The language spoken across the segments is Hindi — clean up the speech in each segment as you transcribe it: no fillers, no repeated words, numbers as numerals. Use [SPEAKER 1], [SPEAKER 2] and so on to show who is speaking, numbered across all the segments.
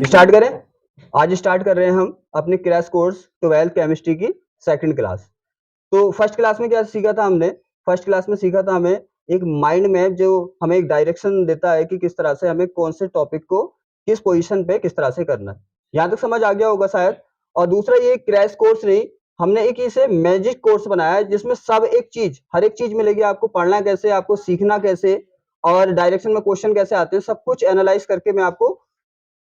[SPEAKER 1] स्टार्ट करें। आज स्टार्ट कर रहे हैं हम अपने क्रैश कोर्स 12th केमिस्ट्री की सेकंड क्लास। तो फर्स्ट क्लास में क्या सीखा था हमने? फर्स्ट क्लास में सीखा था हमें एक माइंड मैप जो हमें एक डायरेक्शन देता है कि किस तरह से हमें कौन से टॉपिक को किस पोजीशन पे किस तरह से करना है। यहाँ तक समझ आ गया होगा शायद। और दूसरा ये क्रैश कोर्स नहीं, हमने एक इसे मैजिक कोर्स बनाया है जिसमें सब एक चीज हर एक चीज मिलेगी। आपको पढ़ना कैसे, आपको सीखना कैसे और डायरेक्शन में क्वेश्चन कैसे आते हैं, सब कुछ एनालाइज करके मैं आपको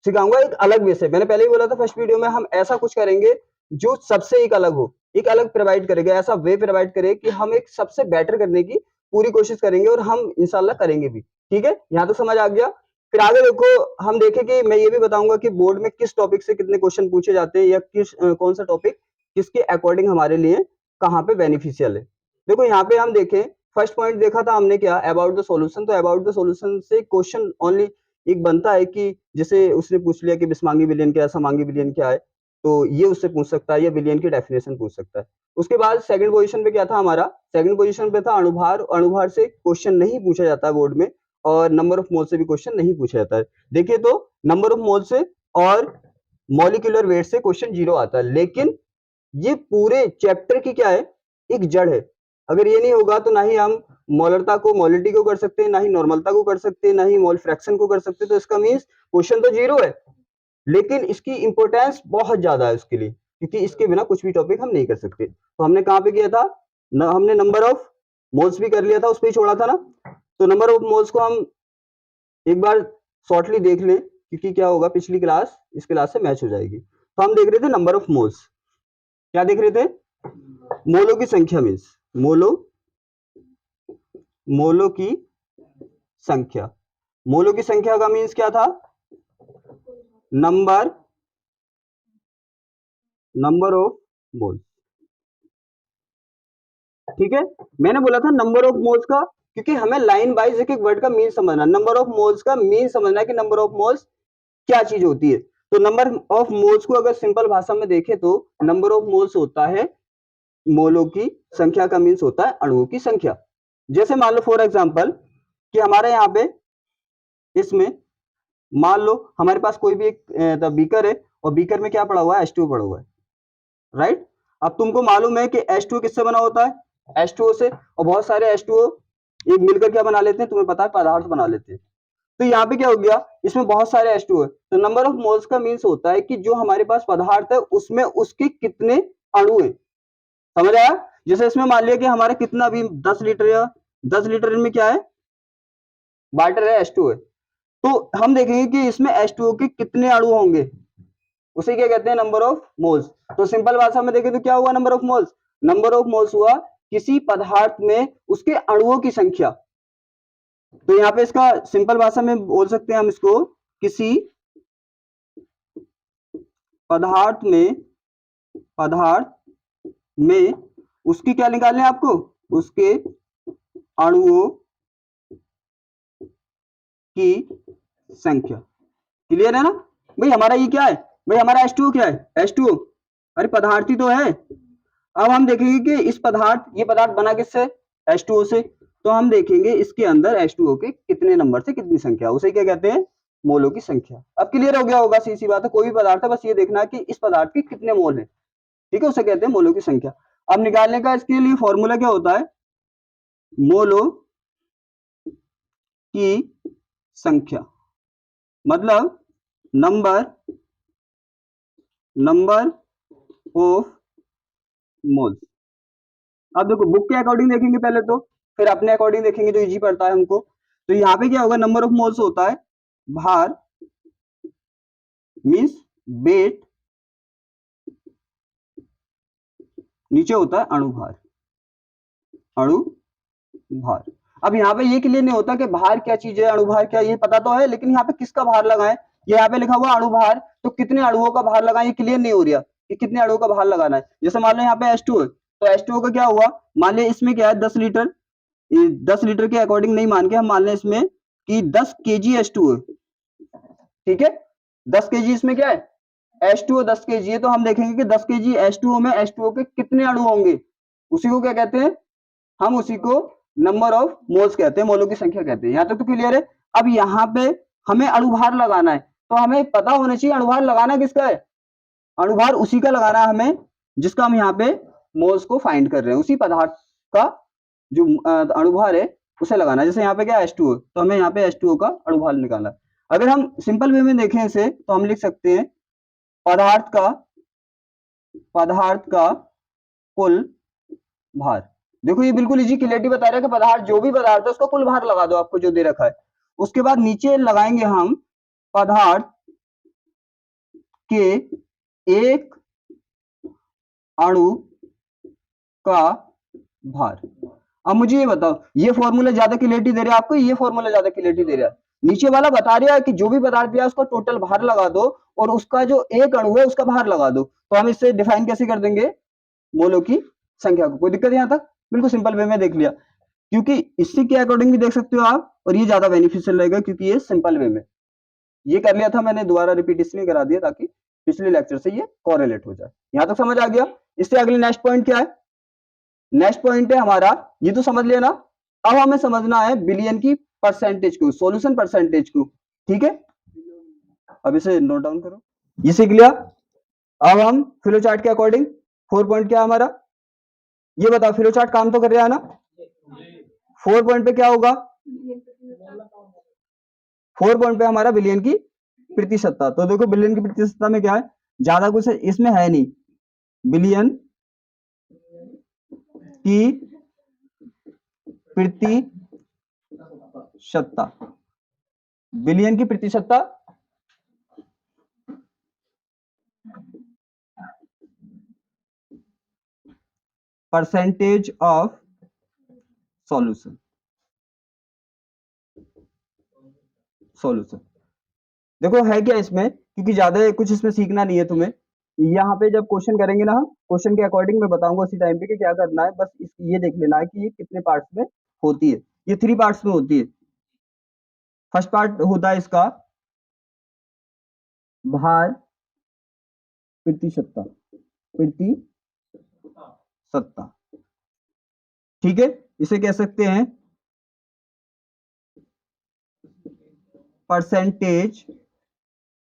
[SPEAKER 1] सिखाऊंगा एक अलग वे से। मैंने पहले ही बोला था फर्स्ट वीडियो में हम ऐसा कुछ करेंगे जो सबसे एक अलग हो, एक अलग प्रोवाइड करेंगे, ऐसा वे प्रोवाइड करें कि हम एक सबसे बेटर करने की पूरी कोशिश करेंगे और हम इंशाल्लाह करेंगे भी। ठीक है, यहाँ तो समझ आ गया। फिर आगे देखो, हम देखें कि मैं ये भी बताऊंगा कि बोर्ड में किस टॉपिक से कितने क्वेश्चन पूछे जाते हैं या कौन सा टॉपिक किसके अकॉर्डिंग हमारे लिए कहाँ पे बेनिफिशियल है। देखो यहाँ पे हम देखें, फर्स्ट पॉइंट देखा था हमने क्या, अबाउट द सॉल्यूशन। तो अबाउट द सॉल्यूशन से क्वेश्चन ओनली एक बनता है कि जैसे उसने पूछ लिया कि बिस्मांगी विलयन क्या है, समांगी विलयन क्या है, तो ये उससे पूछ सकता है या विलयन की डेफिनेशन पूछ सकता है। उसके बाद सेकंड पोजीशन पे क्या था हमारा? सेकंड पोजीशन पे था अणुभार। अणुभार से क्वेश्चन नहीं पूछा जाता है बोर्ड में और नंबर ऑफ मोल से भी क्वेश्चन नहीं पूछा जाता है। देखिए तो नंबर ऑफ मोल से और मॉलिक्यूलर वेट से क्वेश्चन 0 आता है, लेकिन ये पूरे चैप्टर की क्या है, एक जड़ है। अगर ये नहीं होगा तो ना ही हम मोलरता को मोलिटी को कर सकते हैं, ना ही नॉर्मलता को कर सकते हैं, ना ही मोल फ्रैक्शन को कर सकते हैं। तो इसका मींस क्वेश्चन तो 0 है, लेकिन इसकी इंपॉर्टेंस बहुत ज्यादा है उसके लिए, क्योंकि इसके बिना कुछ भी टॉपिक हम नहीं कर सकते। तो हमने कहाँ पे किया था हमने नंबर ऑफ मोल्स भी कर लिया था, उस पर ही छोड़ा था ना। तो नंबर ऑफ मोल्स को हम एक बार शॉर्टली देख लें, क्योंकि क्या होगा पिछली क्लास इस क्लास से मैच हो जाएगी। तो हम देख रहे थे नंबर ऑफ मोल्स, क्या देख रहे थे? मोलों की संख्या मीन्स मोलों की संख्या। मोलों की संख्या का मीन्स क्या था? Number of moles. ठीक है, मैंने बोला था नंबर ऑफ मोल्स का, क्योंकि हमें लाइन वाइज एक एक वर्ड का मीन समझना, नंबर ऑफ मोल्स का मीन समझना है कि नंबर ऑफ मोल्स क्या चीज होती है। तो नंबर ऑफ मोल्स को अगर सिंपल भाषा में देखें तो नंबर ऑफ मोल्स होता है मोलों की संख्या का मीन्स होता है अणुओं की संख्या। जैसे मान लो फॉर एग्जांपल कि हमारे यहाँ पे इसमें मान लो हमारे पास कोई भी एक बीकर है और बीकर में क्या पड़ा हुआ है? H2O पड़ा हुआ है, राइट। अब तुमको मालूम है कि H2O किससे बना होता है? H2O से। और बहुत सारे H2O एक मिलकर क्या बना लेते हैं? तुम्हें पता है, पदार्थ बना लेते हैं। तो यहाँ पे क्या हो गया, इसमें बहुत सारे H2O है। तो नंबर ऑफ मोल्स का मीन्स होता है कि जो हमारे पास पदार्थ है उसमें उसके कितने अणु है। समझ आया? जैसे इसमें मान लिया कि हमारा कितना भी 10 लीटर या 10 लीटर में क्या है? वाटर है, H2O है। तो हम देखेंगे कि इसमें H2O के कितने अणु होंगे, उसे क्या कहते हैं? Number of moles. तो सिंपल भाषा में देखें तो क्या हुआ number of moles? Number of moles हुआ किसी पदार्थ में उसके अणुओं की संख्या। तो यहाँ पे इसका सिंपल भाषा में बोल सकते हैं हम इसको, किसी पदार्थ में उसकी क्या निकालने हैं आपको? उसके अणुओं की संख्या। क्लियर है ना भाई? हमारा ये क्या है भाई? हमारा H2O क्या है? H2O अरे पदार्थ ही तो है। अब हम देखेंगे कि इस ये पदार्थ बना किससे? H2O से। तो हम देखेंगे इसके अंदर H2O के कितने नंबर से कितनी संख्या, उसे क्या कहते हैं? मोलों की संख्या। अब क्लियर हो गया होगा, सी बात है। कोई भी पदार्थ है, बस ये देखना है कि इस पदार्थ के कितने मोल है। ठीक है, उसे कहते हैं मोलों की संख्या। अब निकालने का इसके लिए फॉर्मूला क्या होता है? मोलों की संख्या मतलब नंबर ऑफ मोल्स। अब देखो बुक के अकॉर्डिंग देखेंगे पहले तो, फिर अपने अकॉर्डिंग देखेंगे तो इजी पड़ता है हमको। तो यहाँ पे क्या होगा? नंबर ऑफ मोल्स होता है भार मींस वेट, नीचे होता है अणुभार। अब यहाँ पे ये क्लियर नहीं होता कि भार क्या चीज है, अणुभार क्या, ये पता तो है, लेकिन यहाँ पे किसका भार लगाएं? ये यहाँ पे लिखा हुआ अणुभार, तो कितने अणुओं का भार लगाएं ये क्लियर नहीं हो रहा कि कितने अणुओं का भार लगाना है। जैसे मान लो यहाँ पे H2O है, तो H2O का क्या हुआ? मान लिया इसमें क्या है 10 लीटर, 10 लीटर के अकॉर्डिंग नहीं मान के हम मान लें इसमें कि 10 kg H2O है। ठीक है, 10 kg इसमें क्या है? H2O 10 kg है। तो हम देखेंगे कि 10 kg H2O में H2O के कितने अणु होंगे, उसी को क्या कहते हैं, हम उसी को नंबर ऑफ मोल्स कहते हैं, मोलों की संख्या कहते हैं। यहां तक तो क्लियर है। अब यहाँ पे हमें अणुभार लगाना है, तो हमें पता होना चाहिए अणुभार लगाना किसका है। अणुभार उसी का लगाना है हमें जिसका हम यहाँ पे मोल्स को फाइंड कर रहे हैं, उसी पदार्थ का जो अणुभार है उसे लगाना है। जैसे यहाँ पे क्या H2O, तो हमें यहाँ पे H2O का अणुभार निकालना है। अगर हम सिंपल वे में देखें इसे, तो हम लिख सकते हैं पदार्थ का कुल भार। देखो ये बिल्कुल इजी क्लियरिटी बता रहा है कि पदार्थ, जो भी पदार्थ है उसका कुल भार लगा दो, आपको जो दे रखा है। उसके बाद नीचे लगाएंगे हम पदार्थ के एक अणु का भार। अब मुझे ये बताओ, ये फॉर्मूला ज्यादा क्लियरिटी दे रहा है आपको, ये फॉर्मूला ज्यादा क्लियरिटी दे रहा है? नीचे वाला बता रहा है कि जो भी पदार्थ दिया उसका टोटल भार लगा दो और उसका जो एक अणु है उसका भार लगा दो। तो हम इससे डिफाइन कैसे कर देंगे मोलों की संख्या को? कोई दिक्कत यहां तक? बिल्कुल सिंपल वे में देख लिया, क्योंकि इसी के अकॉर्डिंग भी देख सकते हो आप, और ये ज्यादा बेनिफिशियल रहेगा क्योंकि ये सिंपल वे में ये कर लिया था मैंने, दोबारा रिपीट इसलिए करा दिया ताकि पिछले लेक्चर से ये कोरिलेट हो जाए। यहां तक समझ आ गया? इससे अगले नेक्स्ट पॉइंट क्या है? नेक्स्ट पॉइंट है हमारा, ये तो समझ लिया ना। अब हमें समझना है बिलियन की परसेंटेज को, सॉल्यूशन परसेंटेज को। ठीक है, अब इसे नोट डाउन करो, ये सीख लिया। अब हम फ्लो चार्ट के अकॉर्डिंग 4 पॉइंट क्या हमारा, ये बताओ। फ्लो चार्ट काम तो कर रहा है ना? 4 पॉइंट पे क्या होगा? 4 पॉइंट पे हमारा बिलियन की प्रतिशतता। तो देखो बिलियन की प्रतिशतता में क्या है, ज्यादा कुछ इसमें है नहीं। बिलियन की प्रतिशतता, बिलियन की प्रतिशतता परसेंटेज ऑफ सॉल्यूशन, देखो है क्या इसमें, क्योंकि ज्यादा कुछ इसमें सीखना नहीं है तुम्हें। यहाँ पे जब क्वेश्चन करेंगे ना हम, क्वेश्चन के अकॉर्डिंग मैं बताऊंगा उसी टाइम पे कि क्या करना है। बस ये देख लेना है कि ये कितने पार्ट्स में होती है। ये 3 पार्ट्स में होती है। फर्स्ट पार्ट होता है इसका भार प्रतिशतता, ठीक है। इसे कह सकते हैं percentage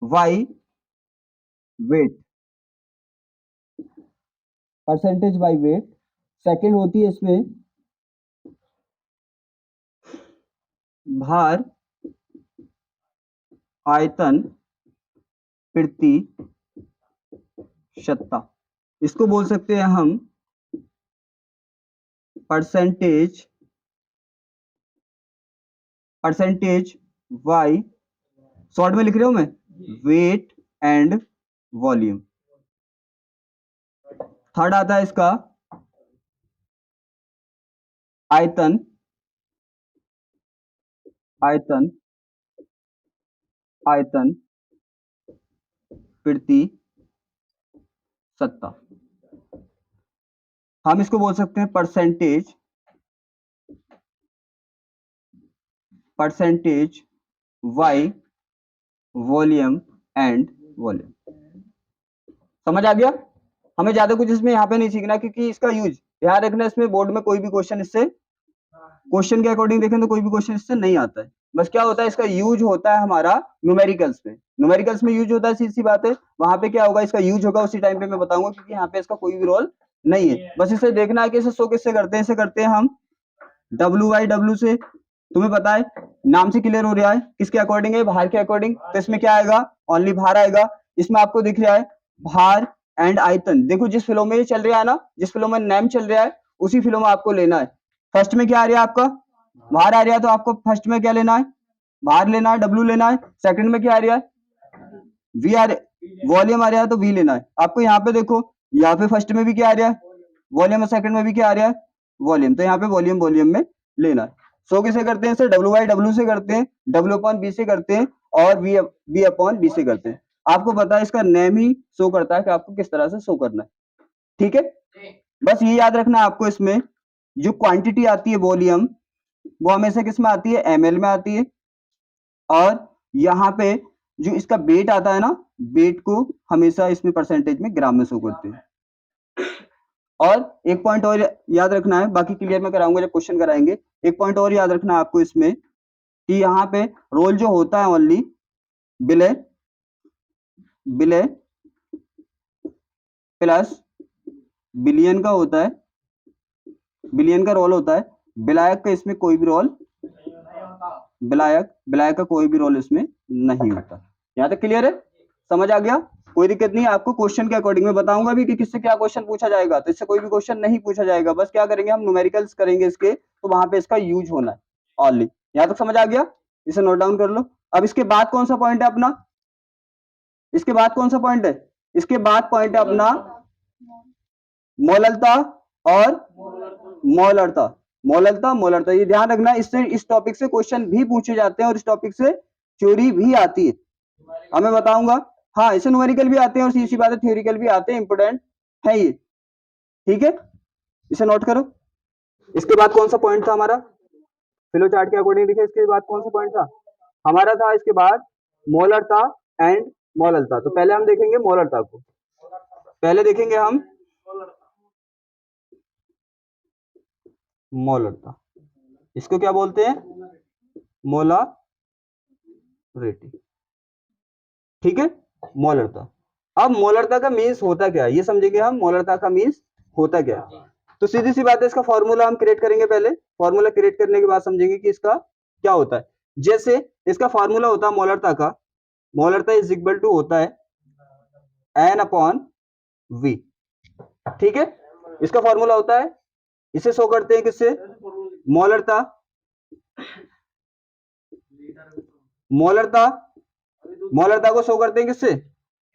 [SPEAKER 1] by wait, percentage by wait. Second होती है इसमें भार आयतन प्रतिशतता, इसको बोल सकते हैं हम परसेंटेज बाई, शॉर्ट में लिख रहा हूं मैं, वेट एंड वॉल्यूम। थर्ड आता है इसका आयतन प्रतिशतता, हम इसको बोल सकते हैं percentage by volume and volume. समझ आ गया? हमें ज्यादा कुछ इसमें यहाँ पे नहीं सीखना, क्योंकि इसका यूज ध्यान रखना, इसमें बोर्ड में कोई भी क्वेश्चन इससे, क्वेश्चन के अकॉर्डिंग देखें तो कोई भी क्वेश्चन इससे नहीं आता है। बस क्या होता है, इसका यूज होता है हमारा न्यूमेरिकल्स में, न्यूमेरिकल्स में यूज होता है, सीधी सी बात है। वहां पे क्या होगा, इसका यूज होगा उसी टाइम पे मैं बताऊंगा, क्योंकि यहाँ पे इसका कोई भी रोल नहीं है। बस इसे देखना है कि इसे शो किससे करते हैं। इसे करते हैं हम W/W से। तुम्हें पता है, नाम से क्लियर हो रहा है किसके अकॉर्डिंग है, भार के अकॉर्डिंग। तो इसमें क्या आएगा, ओनली भार आएगा। इसमें आपको दिख रहा है भार एंड आयतन। देखो जिस फ्लो में ये चल रहा है ना, जिस फ्लो में नेम चल रहा है उसी फ्लो में आपको लेना है। फर्स्ट में क्या आ रहा है आपका, भार आ रहा है, तो आपको फर्स्ट में क्या लेना है, भार लेना है, W लेना है। सेकंड में क्या आ रहा है, V आ रहा, वॉल्यूम आ रहा है, तो V लेना है आपको। यहाँ पे देखो, यहाँ पे फर्स्ट में भी क्या आ रहा है, वॉल्यूम, और सेकंड में भी क्या आ रहा है, वॉल्यूम। तो यहाँ पे वॉल्यूम में लेना है। सो किसे करते हैं, W/W से करते हैं, W/B से करते हैं, और V/B से करते हैं। आपको पता है इसका नेम ही शो करता है कि आपको किस तरह से शो करना है। ठीक है, बस ये याद रखना है आपको। इसमें जो क्वांटिटी आती है वॉल्यूम, वो हमेशा किस में आती है, ml में आती है। और यहाँ पे जो इसका वेट आता है ना, वेट को हमेशा इसमें परसेंटेज में ग्राम में शो करते हैं। और एक पॉइंट और याद रखना है, बाकी क्लियर मैं कराऊंगा जब क्वेश्चन कराएंगे। एक पॉइंट और याद रखना है आपको इसमें कि यहाँ पे रोल जो होता है ओनली विलय विलय प्लस बिलियन का होता है, बिलियन का रोल होता है। विलायक का इसमें कोई भी रोल, विलायक का कोई भी रोल इसमें नहीं होता। यहाँ तक क्लियर है, समझ आ गया? कोई दिक्कत नहीं है आपको। क्वेश्चन के अकॉर्डिंग मैं बताऊंगा भी कि किससे क्या क्वेश्चन पूछा जाएगा, तो इससे कोई भी क्वेश्चन नहीं पूछा जाएगा। बस क्या करेंगे हम, न्यूमेरिकल्स करेंगे इसके, तो वहां पे इसका यूज होना है ऑनली। यहाँ तक समझ आ गया? इसे नोट डाउन कर लो। अब इसके बाद कौन सा पॉइंट है अपना, इसके बाद कौन सा पॉइंट है? इसके बाद पॉइंट है अपना मोललता और मोलरता। मोलरता ये ध्यान रखना, इससे इस टॉपिक से क्वेश्चन भी पूछे जाते हैं और इस टॉपिक से थ्योरी भी आती है। अब मैं बताऊंगा, हाँ इससे न्यूमेरिकल भी आते हैं और सीधी बात है थ्योरिकल भी आते हैं, इंपोर्टेंट है ये। ठीक है, इसे नोट करो। इसके बाद कौन सा पॉइंट था हमारा, फ्लो चार्ट के अकॉर्डिंग देखिए, इसके बाद कौन सा पॉइंट था हमारा, था इसके बाद मोलरता एंड मोललता। तो पहले हम देखेंगे मोलरता को, पहले देखेंगे हम मोलरता। इसको क्या बोलते हैं, मोलारिटी। ठीक है, मोलरता। अब मोलरता का मीन्स होता क्या है ये समझेंगे हम, मोलरता का मीन्स होता क्या है। तो सीधी सी बात है, इसका फॉर्मूला हम क्रिएट करेंगे पहले। फॉर्मूला क्रिएट करने के बाद समझेंगे कि इसका क्या होता है। जैसे इसका फॉर्मूला होता है मोलरता का, मोलरता इज इक्वल टू होता है एन अपॉन वी। ठीक है, इसका फॉर्मूला होता है, इसे शो करते हैं किससे, मोलरता, मोलरता मोलरता को शो करते हैं किससे,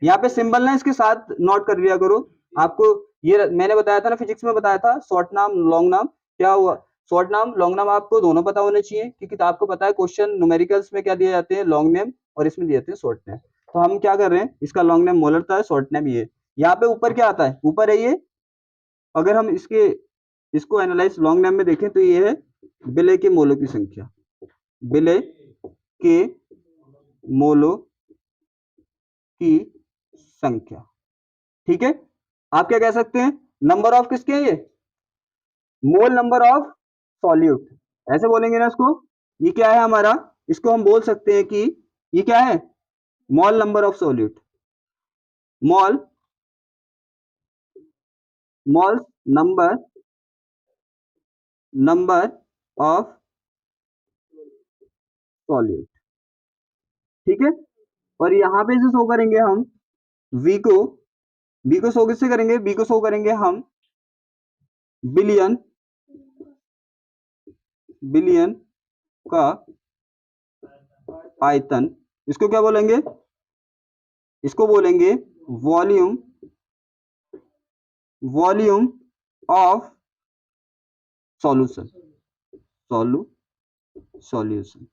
[SPEAKER 1] यहाँ पे सिंबल ना इसके साथ नोट कर लिया करो। आपको ये मैंने बताया था ना, फिजिक्स में बताया था, शॉर्ट नाम लॉन्ग नाम। क्या हुआ, शॉर्ट नाम लॉन्ग नाम आपको दोनों पता होने चाहिए, क्योंकि आपको पता है क्वेश्चन न्यूमेरिकल्स में क्या दिए जाते हैं, लॉन्ग नेम, और इसमें दिए जाते हैं शॉर्ट नेम। तो हम क्या कर रहे हैं, इसका लॉन्ग नेम मोलरता है, शॉर्ट नेम ये। यहाँ पे ऊपर क्या आता है, ऊपर है ये, अगर हम इसको एनालाइज लॉन्ग नेम में देखें तो ये है विलय के मोलों की संख्या, विलय के मोलों की संख्या। ठीक है, आप क्या कह सकते हैं, नंबर ऑफ किसके हैं ये, मोल नंबर ऑफ सॉल्यूट, ऐसे बोलेंगे ना इसको। ये क्या है हमारा, इसको हम बोल सकते हैं कि ये क्या है, mole number of solute, mole mole number number of solute. ठीक है, और यहां पे से शो करेंगे हम वी को शो किससे करेंगे, वी को शो करेंगे हम बिलियन बिलियन का आयतन। इसको क्या बोलेंगे, इसको बोलेंगे volume volume of solution solution.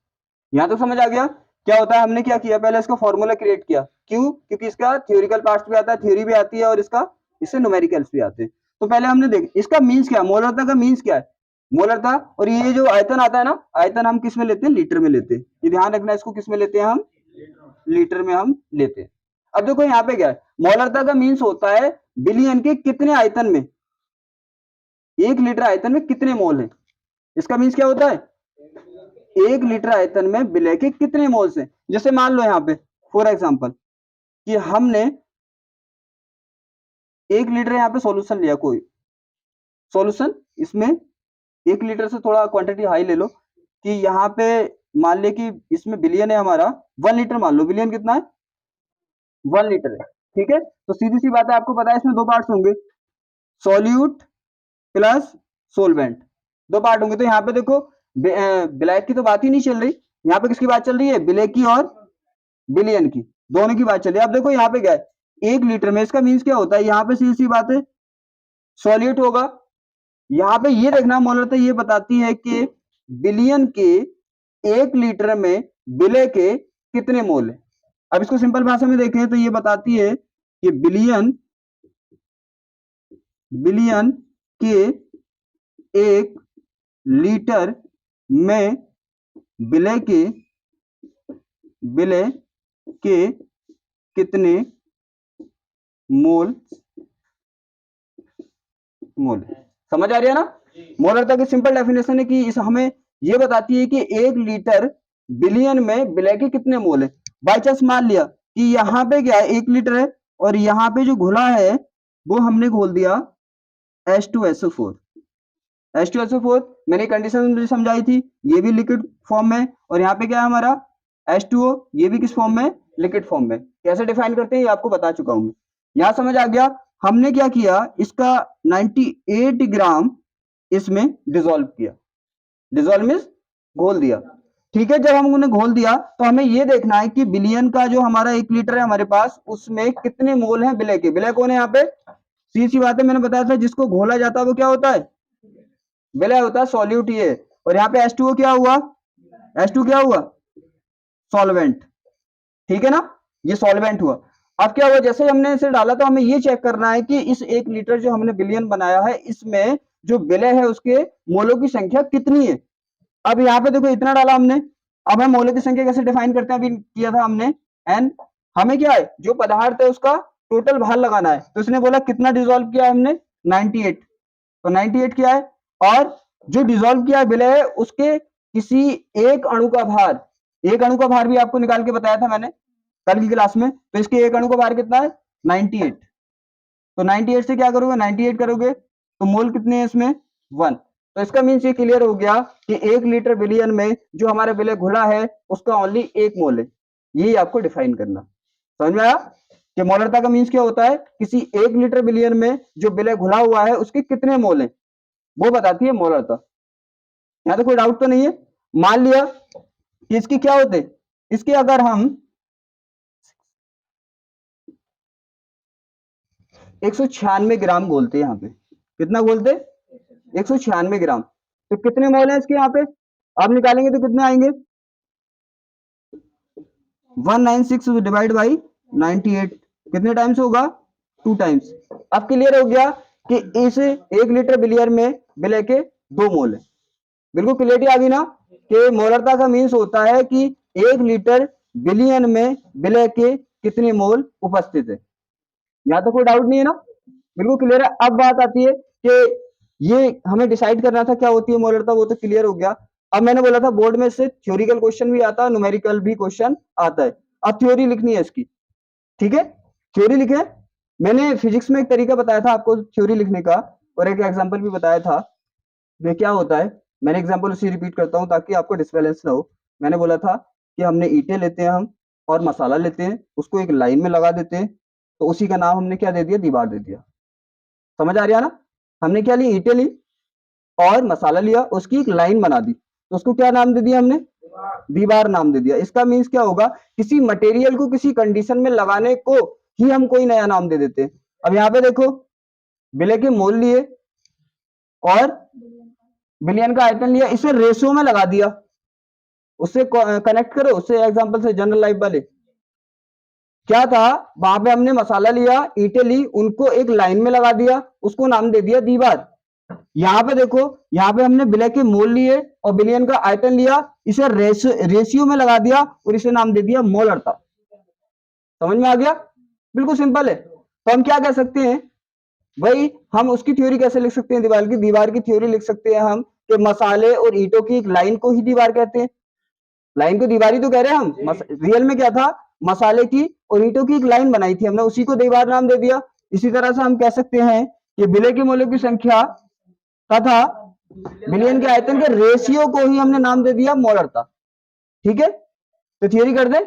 [SPEAKER 1] यहां तक समझ आ गया क्या होता है। हमने क्या किया, पहले इसका फॉर्मूला क्रिएट किया, क्यों, क्योंकि इसका थ्योरिकल पार्ट भी आता है, थ्योरी भी आती है, और इससे न्यूमेरिकल्स भी आते हैं। तो पहले हमने देख इसका मीन्स क्या, मोलरता का मीन्स क्या है, मोलरता। और ये जो आयतन आता है ना, आयतन हम किस में लेते हैं, लीटर में लेते हैं। ये ध्यान रखना, इसको किस में लेते हैं हम, लीटर में हम लेते हैं। अब देखो यहाँ पे क्या है, मोलरता का मीन्स होता है बिलियन के कितने आयतन में, 1 लीटर आयतन में कितने मोल है। इसका मीन्स क्या होता है, 1 लीटर आयतन में विलय के कितने मोल्स हैं। जैसे मान लो यहाँ पे फॉर एग्जांपल कि हमने 1 लीटर यहाँ पे सॉल्यूशन लिया, कोई सॉल्यूशन, इसमें 1 लीटर से थोड़ा क्वांटिटी हाई ले लो, कि यहाँ पे मान ले कि इसमें बिलियन है हमारा, 1 लीटर मान लो, बिलियन कितना है, 1 लीटर है। ठीक है, तो सीधी सी बात है, आपको पता है इसमें 2 पार्ट्स होंगे, सॉल्यूट प्लस सोलवेंट, 2 पार्ट होंगे। तो यहाँ पे देखो ब्लैक की तो बात ही नहीं चल रही, यहाँ पे किसकी बात चल रही है, ब्लैक की और बिलियन की, दोनों की बात चल रही है। अब देखो यहाँ पे क्या है, 1 लीटर में, इसका मीन्स क्या होता है, यहाँ पे सीधी सी बात है सॉल्यूट होगा। यहाँ पे ये देखना, मोलरता ये बताती है कि बिलियन के 1 लीटर में विलय के कितने मोल है। अब इसको सिंपल भाषा में देखें तो ये बताती है कि बिलियन बिलियन के 1 लीटर में विलय के कितने मोल मोल। समझ आ रही है ना? मोलरता की सिंपल डेफिनेशन है कि इस हमें ये बताती है कि 1 लीटर बिलियन में विलय के कितने मोल है। बाई चांस मान लिया कि यहाँ पे क्या है 1 लीटर है और यहाँ पे जो घोला है वो हमने घोल दिया H2SO4। H2SO4 मैंने कंडीशन समझाई थी, ये भी लिक्विड फॉर्म में, और यहाँ पे क्या है हमारा H2O, ये भी किस फॉर्म में, लिक्विड फॉर्म में। कैसे डिफाइन करते हैं ये आपको बता चुका हूं मैं। यहाँ समझ आ गया। हमने क्या किया, इसका 98 ग्राम इसमें डिसॉल्व किया। डिसॉल्व मीन्स घोल दिया। ठीक है, जब हम उन्हें घोल दिया तो हमें ये देखना है कि बिलियन का जो हमारा 1 लीटर है हमारे पास, उसमें कितने मोल हैं विलय के। विलय कौन है यहाँ पे, सी सी बात है, मैंने बताया था जिसको घोला जाता है वो क्या होता है, विलय होता है, सॉल्यूट ही है। और यहाँ पे H2O क्या हुआ, H2 क्या हुआ, सॉल्वेंट। ठीक है ना, ये सॉल्वेंट हुआ। अब क्या हुआ, जैसे हमने इसे डाला तो हमें ये चेक करना है कि इस 1 लीटर जो हमने बिलियन बनाया है इसमें जो विलय है उसके मोलों की संख्या कितनी है। अब यहाँ पे देखो इतना डाला हमने। अब हम मोलों की संख्या कैसे डिफाइन करते हैं, अभी किया था हमने एन। हमें क्या है, जो पदार्थ है उसका टोटल भार लगाना है। तो इसने बोला कितना डिसॉल्व किया हमने, 98। तो 98 क्या है, और जो डिसॉल्व किया विलय है उसके किसी एक अणु का भार, एक अणु का भार भी आपको निकाल के बताया था मैंने कल की क्लास में। तो इसके एक अणु का भार कितना है, 98। तो 98 से क्या करोगे, 98 करोगे तो मोल कितने हैं इसमें, 1। तो इसका मीन्स ये क्लियर हो गया कि 1 लीटर बिलियन में जो हमारा विलय घुला है उसका ओनली 1 मोल है। यही आपको डिफाइन करना। समझ में आया कि मोलरता का मीन्स क्या होता है, किसी 1 लीटर बिलियन में जो विलय घुला हुआ है उसके कितने मोल है, वो बताती है मोलरता। यहां तो कोई डाउट तो नहीं है। मान लिया कि इसकी क्या होते, इसके अगर हम 196 ग्राम बोलते हैं, यहाँ पे कितना बोलते, 196 ग्राम, तो कितने मोल है इसके यहाँ पे, आप निकालेंगे तो कितने आएंगे, 196 डिवाइड बाई 98, कितने टाइम्स होगा, 2 टाइम्स। अब क्लियर हो गया कि इस 1 लीटर बिलियन में विलय के 2 मोल है। बिल्कुल क्लियरिटी आ गई ना कि मोलरता का मीन्स होता है कि 1 लीटर बिलियन में विलय के कितने मोल उपस्थित है। यहाँ तो कोई डाउट नहीं है ना, बिल्कुल क्लियर है। अब बात आती है कि ये हमें डिसाइड करना था क्या होती है मोलरता, वो तो क्लियर हो गया। अब मैंने बोला था बोर्ड में से थ्योरिकल क्वेश्चन भी आता है, न्यूमेरिकल भी क्वेश्चन आता है। अब थ्योरी लिखनी है इसकी, ठीक है, थ्योरी लिखे। मैंने फिजिक्स में एक तरीका बताया था आपको थ्योरी लिखने का, और एक एग्जाम्पल भी बताया था। ये क्या होता है, मैंने एग्जाम्पल उसी रिपीट करता हूँ ताकि आपको डिसबैलेंस ना हो। मैंने बोला था कि हमने ईंटें लेते हैं हम, और मसाला लेते हैं, उसको एक लाइन में लगा देते हैं, तो उसी का नाम हमने क्या दे दिया, दीवार दे दिया। समझ आ रहा है ना, हमने क्या ली, ईंटें ली और मसाला लिया, उसकी एक लाइन बना दी, तो उसको क्या नाम दे दिया हमने, दीवार नाम दे दिया। इसका मीन्स क्या होगा, किसी मटेरियल को किसी कंडीशन में लगाने को ही हम कोई नया नाम दे देते हैं। अब यहाँ पे देखो, विलय के मोल लिए और बिलियन का आयतन लिया, इसे रेशियो में लगा दिया, उससे कनेक्ट करो, उससे एग्जांपल से जनरल लाइफ वाले क्या था, वहां पे हमने मसाला लिया, ईंटें ली, उनको एक लाइन में लगा दिया, उसको नाम दे दिया दीवार। यहाँ पे देखो, यहाँ पे हमने विलय के मोल लिए और बिलियन का आयतन लिया, इसे रेशियो में लगा दिया और इसे नाम दे दिया मोलरता। समझ में आ गया, बिल्कुल सिंपल है। तो हम क्या कह सकते हैं भाई, हम उसकी थ्योरी कैसे लिख सकते हैं, दीवार की थ्योरी लिख सकते हैं हम कि मसाले और ईंटों की एक लाइन को ही दीवार कहते हैं। लाइन को दीवार ही तो कह रहे हैं हम, रियल में क्या था, मसाले की और ईंटों की एक लाइन बनाई थी हमने, उसी को दीवार नाम दे दिया। इसी तरह से हम कह सकते हैं कि विलय के मोलों की संख्या तथा बिलियन के आयतन के रेशियो को ही हमने नाम दे दिया मोलरता। ठीक है, तो थियरी कर दे।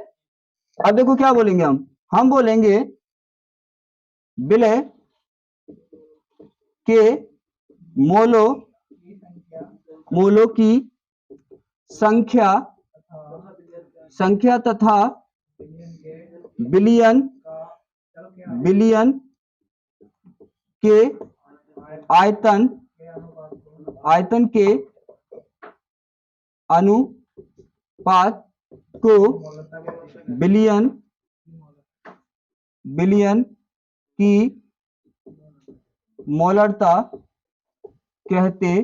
[SPEAKER 1] अब देखो क्या बोलेंगे हम बोलेंगे विलय के मोलों की संख्या तथा बिलियन के आयतन के अनुपात को बिलियन की मोलरता कहते हैं।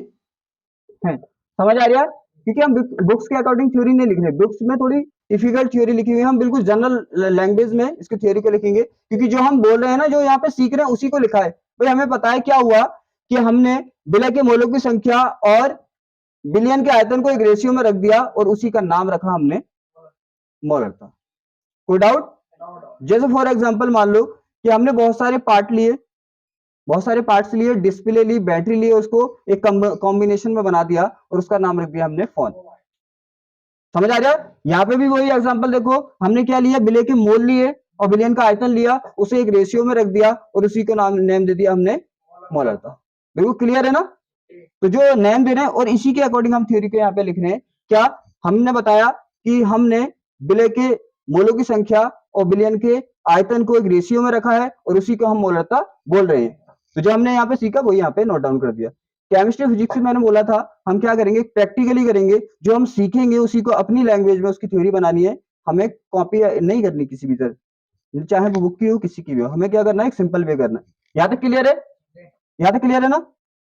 [SPEAKER 1] समझ आ रहा है, क्योंकि हम बुक्स के अकॉर्डिंग थ्योरी नहीं लिख रहे, बुक्स में थोड़ी डिफिकल्ट थ्योरी लिखी हुई है, हम बिल्कुल जनरल लैंग्वेज में इसकी थ्योरी को लिखेंगे, क्योंकि जो हम बोल रहे हैं ना, जो यहाँ पे सीख रहे हैं उसी को लिखा है। भाई हमें पता है क्या हुआ कि हमने विलय के मोलों की संख्या और बिलियन के आयतन को एक रेशियो में रख दिया और उसी का नाम रखा हमने मोलरता। कोई डाउट? जैसे फॉर एग्जांपल मान लो कि हमने बहुत सारे पार्ट्स लिए, डिस्प्ले ली, बैटरी ली, उसको एक कॉम्बिनेशन में बना दिया और उसका नाम रख दिया हमने फोन। समझ आ रहा है? यहाँ पे भी वही एग्जांपल देखो, हमने क्या लिया, बिलियन के मोल लिए और बिलियन का आयतन लिया, उसे एक रेशियो में रख दिया और उसी को नेम दे दिया हमने मोलरता। बिल्कुल क्लियर है ना? तो जो नेम दे रहे हैं और इसी के अकॉर्डिंग हम थ्योरी को यहाँ पे लिख रहे हैं। क्या हमने बताया कि हमने बिलियन के मोलों की संख्या और बिलियन के आयतन को एक रेशियो में रखा है और उसी को हम मोलरता बोल रहे हैं। तो जो हमने यहाँ पे सीखा वही यहाँ पे नोट डाउन कर दिया। केमिस्ट्री फिजिक्स में मैंने बोला था हम क्या करेंगे, प्रैक्टिकली करेंगे, जो हम सीखेंगे उसी को अपनी लैंग्वेज में उसकी थ्योरी बनानी है, हमें कॉपी नहीं करनी किसी भी तरह, चाहे वो बुक की हो किसी की भी हो, हमें क्या करना है, एक सिंपल वे करना है। यहाँ तक क्लियर है? यहाँ तक क्लियर है ना?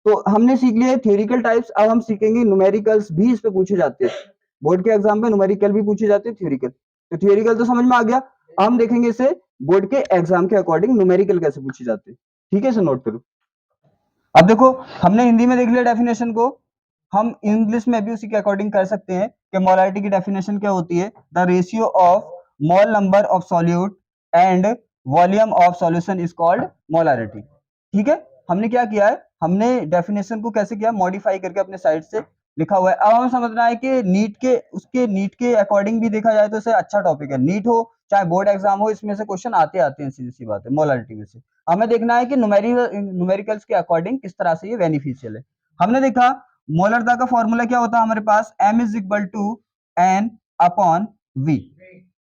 [SPEAKER 1] तो हमने सीख लिया थ्योरिकल टाइप्स, अब हम सीखेंगे न्यूमेरिकल्स भी इस पे पूछे जाते हैं, बोर्ड के एग्जाम में न्यूमेरिकल भी पूछे जाते हैं, थ्योरिकल। तो थ्योरिकल तो समझ में आ गया, अब हम देखेंगे इसे बोर्ड के एग्जाम के अकॉर्डिंग न्यूमेरिकल कैसे पूछे जाते हैं। ठीक है, इसे नोट करो। अब देखो हमने हिंदी में देख लिया डेफिनेशन को, हम इंग्लिश में भी उसी के अकॉर्डिंग कर सकते हैं कि मोलारिटी की डेफिनेशन क्या होती है, the ratio of mole number of solute and volume of solution is called molarity. ठीक है, हमने क्या किया है, हमने डेफिनेशन को कैसे किया, मॉडिफाई करके अपने साइड से लिखा हुआ है। अब हमें समझना है कि नीट के अकॉर्डिंग भी देखा जाए तो इसे अच्छा टॉपिक है, नीट हो चाहे बोर्ड एग्जाम हो, इसमें से क्वेश्चन आते हैं, सीधी सी बात है, मोलारिटी में से हमें देखना है कि न्यूमेरिकल्स के अकॉर्डिंग किस तरह से ये बेनिफिशियल है। हमने देखा मोलरता का फॉर्मूला क्या होता है हमारे पास, m is equal to N upon V.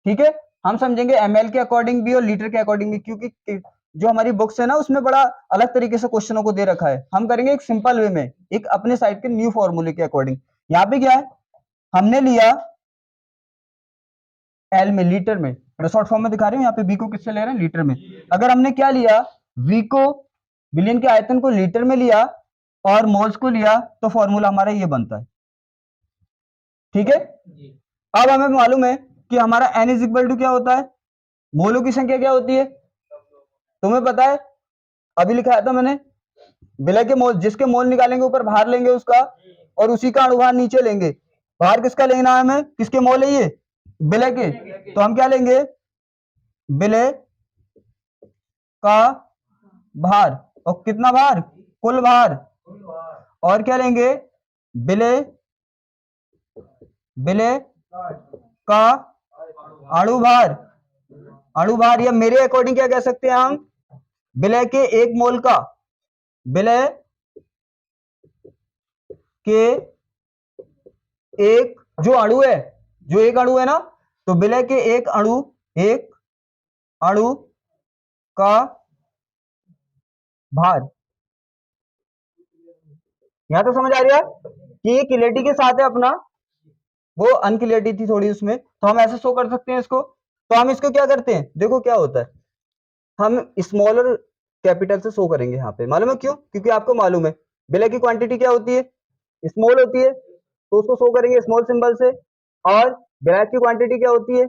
[SPEAKER 1] ठीक है, हम समझेंगे ml के अकॉर्डिंग भी और लीटर के अकॉर्डिंग भी, क्योंकि जो हमारी बुक्स है ना उसमें बड़ा अलग तरीके से क्वेश्चनों को दे रखा है, हम करेंगे एक सिंपल वे में, एक अपने साइड के न्यू फॉर्मूले के अकॉर्डिंग। यहाँ पे क्या है, हमने लिया एल में, लीटर में, मैं शॉर्ट फॉर्म में दिखा रही हूँ, यहाँ पे बी को किससे ले रहे हैं, लीटर में। अगर हमने क्या लिया, वी को, बिलियन के आयतन को लीटर में लिया और मोल्स को लिया, तो फॉर्मूला हमारा ये बनता है। ठीक है, अब हमें मालूम है कि हमारा n इज इक्वल टू क्या होता है, मोलों की संख्या क्या होती है, तुम्हें पता है, अभी लिखा था मैंने, विलय के मोल, जिसके मोल निकालेंगे ऊपर भार लेंगे उसका और उसी का अणुभार नीचे लेंगे। भार किसका लेना है हमें, किसके मोल है ये, विलय के, तो हम क्या लेंगे, विलय का भार, और कितना भार, कुल भार, और क्या लेंगे, विलय विलय का अणुभार, अणुभार, या मेरे अकॉर्डिंग क्या कह सकते हैं हम, विलय के एक मोल का, विलय के एक जो अणु है, जो एक अणु है ना, तो विलय के एक अणु का भार। यहां तो समझ आ रही है कि क्लियरिटी के साथ है अपना, वो अनक्लियरिटी थी थोड़ी उसमें, तो हम ऐसे शो कर सकते हैं इसको। तो हम इसको क्या करते हैं, देखो क्या होता है, हम स्मॉलर कैपिटल से शो करेंगे यहाँ पे, मालूम है क्यों, क्योंकि आपको मालूम है विलय की क्वांटिटी क्या होती है, स्मॉल होती है, तो उसको शो करेंगे स्मॉल सिंबल से, और ब्लैक की क्वांटिटी क्या होती है,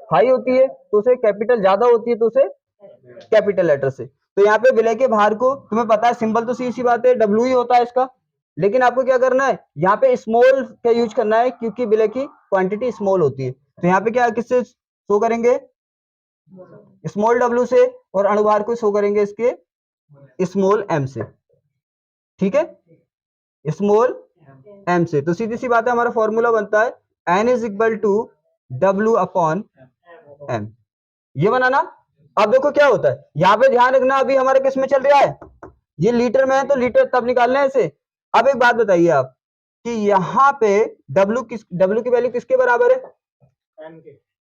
[SPEAKER 1] हाई होती है, तो उसे कैपिटल ज्यादा होती है तो उसे कैपिटल लेटर से। तो यहाँ पे विलय के भार को तुम्हें पता है, सिंबल तो सी सी बात है, डब्ल्यू ही होता है इसका, लेकिन आपको क्या करना है, यहाँ पे स्मॉल का यूज करना है, क्योंकि विलय की क्वांटिटी स्मॉल होती है। तो यहाँ पे क्या किससे शो करेंगे, स्मॉल डब्ल्यू से, और अणुभार को शो करेंगे इसके स्मॉल एम से। ठीक है, स्मॉल एम से, तो सीधी सी बात है, हमारा फॉर्मूला बनता है N is equal to W upon M, ये बनाना। अब देखो क्या होता है, यहाँ पे ध्यान रखना, अभी हमारे किस में चल रहा है, ये लीटर में है, तो लीटर तब निकालना है इसे। अब एक बात बताइए आप कि यहाँ पे डब्ल्यू की वैल्यू किसके बराबर है,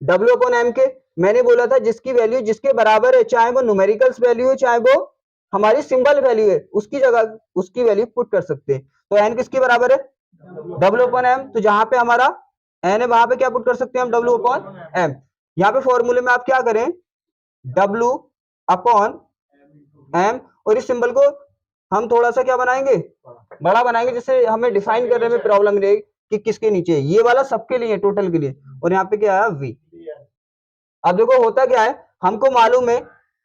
[SPEAKER 1] डब्ल्यू अपॉन एम के। मैंने बोला था जिसकी वैल्यू जिसके बराबर है, चाहे वो न्यूमेरिकल्स वैल्यू है चाहे वो हमारी सिंबल वैल्यू है, उसकी जगह उसकी वैल्यू पुट कर सकते हैं। तो एन किसके बराबर है, डब्ल्यू अपॉन एम, तो जहां पे हमारा एन है वहां पे क्या पुट कर सकते हैं हम, डब्ल्यू अपॉन एम। यहाँ पे फॉर्मूले में आप क्या करें, डब्ल्यू अपॉन एम, और इस सिंबल को हम थोड़ा सा क्या बनाएंगे, बड़ा बनाएंगे, जिससे हमें डिफाइन करने में प्रॉब्लम नहीं रहेगी कि किसके नीचे है, ये वाला सबके लिए, टोटल के लिए, और यहाँ पे क्या है, वी। अब देखो होता क्या है, हमको मालूम है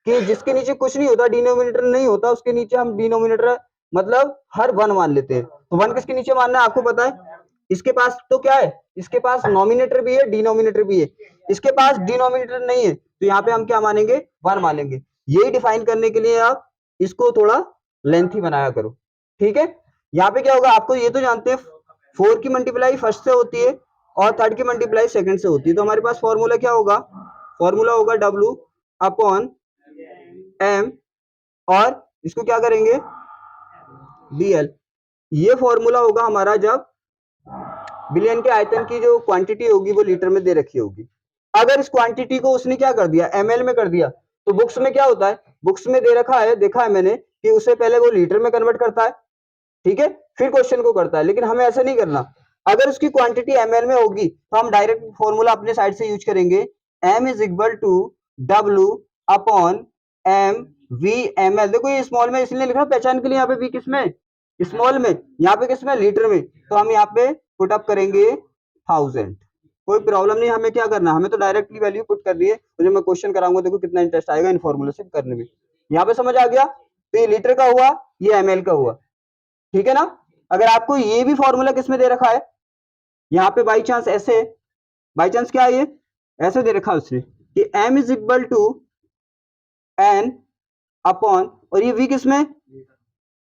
[SPEAKER 1] कि जिसके नीचे कुछ नहीं होता, डिनोमिनेटर नहीं होता, उसके नीचे हम डिनोमिनेटर मतलब हर 1 मान लेते हैं। तो 1 किसके नीचे मानना है आपको पता है। इसके पास तो क्या है, इसके पास नॉमिनेटर भी है डिनोमिनेटर भी है, इसके पास डिनोमिनेटर नहीं है, तो यहाँ पे हम क्या मानेंगे 1 मानेंगे। यही डिफाइन करने के लिए आप इसको थोड़ा लेंथी बनाया करो, ठीक है। यहाँ पे क्या होगा, आपको ये तो जानते हैं 4 की मल्टीप्लाई फर्स्ट से होती है और थर्ड की मल्टीप्लाई सेकंड से होती है। तो हमारे पास फॉर्मूला क्या होगा, फॉर्मूला होगा W अपॉन M और इसको क्या करेंगे DL। ये फॉर्मूला होगा हमारा जब बिलियन के आयतन की जो क्वांटिटी होगी वो लीटर में दे रखी होगी। अगर इस क्वांटिटी को उसने क्या कर दिया ml में कर दिया, तो बुक्स में क्या होता है, बुक्स में दे रखा है, देखा है मैंने कि उससे पहले वो लीटर में कन्वर्ट करता है, ठीक है, फिर क्वेश्चन को करता है। लेकिन हमें ऐसा नहीं करना, अगर उसकी क्वांटिटी ml में होगी तो हम डायरेक्ट फॉर्मूला अपने साइड से यूज करेंगे, m is equal to W upon m v ml। देखो ये स्मॉल में इसलिए लिख रहा हूं पहचान के लिए, यहाँ पे v किस में, स्मॉल में, यहाँ पे किस में, लीटर में। तो हम यहाँ पे पुट अप करेंगे 1000। कोई प्रॉब्लम नहीं, हमें क्या करना, हमें तो डायरेक्टली वैल्यू पुट करनी है। तो जब मैं क्वेश्चन कराऊंगा देखो कितना इंटरेस्ट आएगा इन फॉर्मूले से करने में। यहाँ पे समझ आ गया, तो ये लीटर का हुआ, ये ml का हुआ, ठीक है ना। अगर आपको ये भी फॉर्मूला किसमें दे रखा है, यहाँ पे बाई चांस ऐसे, बाई चांस क्या है, ये ऐसे दे रखा है उसने कि m is equal to n upon, और ये v किसमें,